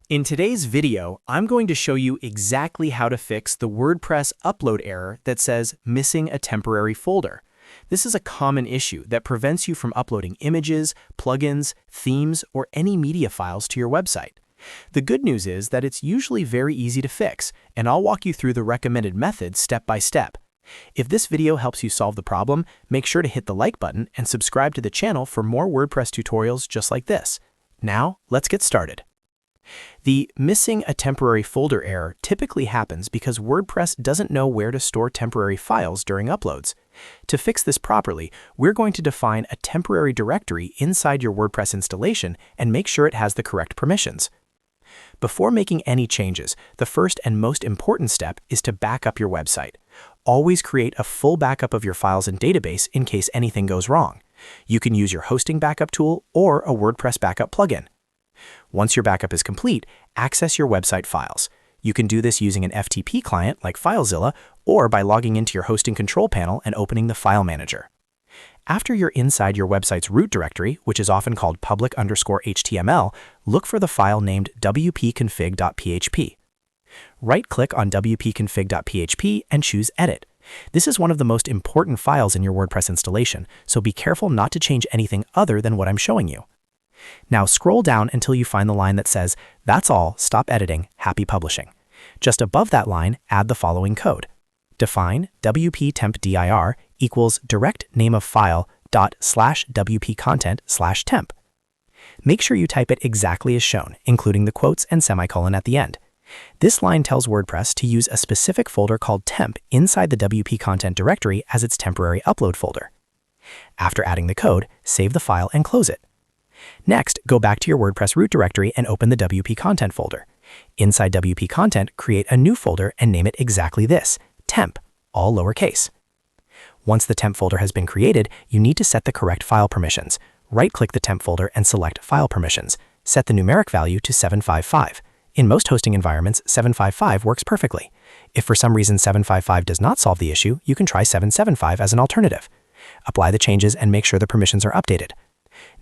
In today's video, I'm going to show you exactly how to fix the WordPress upload error that says missing a temporary folder. This is a common issue that prevents you from uploading images, plugins, themes, or any media files to your website. The good news is that it's usually very easy to fix, and I'll walk you through the recommended methods step by step. If this video helps you solve the problem, make sure to hit the like button and subscribe to the channel for more WordPress tutorials just like this. Now, let's get started. The missing a temporary folder error typically happens because WordPress doesn't know where to store temporary files during uploads. To fix this properly, we're going to define a temporary directory inside your WordPress installation and make sure it has the correct permissions. Before making any changes, the first and most important step is to back up your website. Always create a full backup of your files and database in case anything goes wrong. You can use your hosting backup tool or a WordPress backup plugin. Once your backup is complete, access your website files. You can do this using an FTP client like FileZilla or by logging into your hosting control panel and opening the File Manager. After you're inside your website's root directory, which is often called public_HTML, look for the file named wp-config.php. Right-click on wp-config.php and choose Edit. This is one of the most important files in your WordPress installation, so be careful not to change anything other than what I'm showing you. Now scroll down until you find the line that says, "That's all, stop editing, happy publishing." Just above that line, add the following code. Define wp-temp_dir equals direct name of file ./wp-content/temp. Make sure you type it exactly as shown, including the quotes and semicolon at the end. This line tells WordPress to use a specific folder called temp inside the wp-content directory as its temporary upload folder. After adding the code, save the file and close it. Next, go back to your WordPress root directory and open the wp-content folder. Inside wp-content, create a new folder and name it exactly this, temp, all lowercase. Once the temp folder has been created, you need to set the correct file permissions. Right-click the temp folder and select File Permissions. Set the numeric value to 755. In most hosting environments, 755 works perfectly. If for some reason 755 does not solve the issue, you can try 775 as an alternative. Apply the changes and make sure the permissions are updated.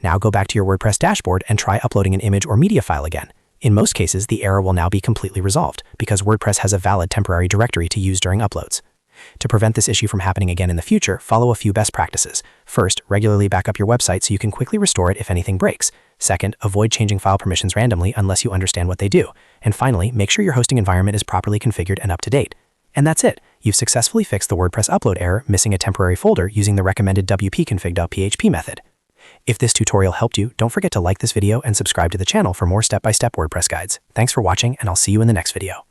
Now go back to your WordPress dashboard and try uploading an image or media file again. In most cases, the error will now be completely resolved because WordPress has a valid temporary directory to use during uploads. To prevent this issue from happening again in the future, follow a few best practices. First, regularly back up your website so you can quickly restore it if anything breaks. Second, avoid changing file permissions randomly unless you understand what they do. And finally, make sure your hosting environment is properly configured and up to date. And that's it. You've successfully fixed the WordPress upload error missing a temporary folder using the recommended wp-config.php method. If this tutorial helped you, don't forget to like this video and subscribe to the channel for more step-by-step WordPress guides. Thanks for watching, and I'll see you in the next video.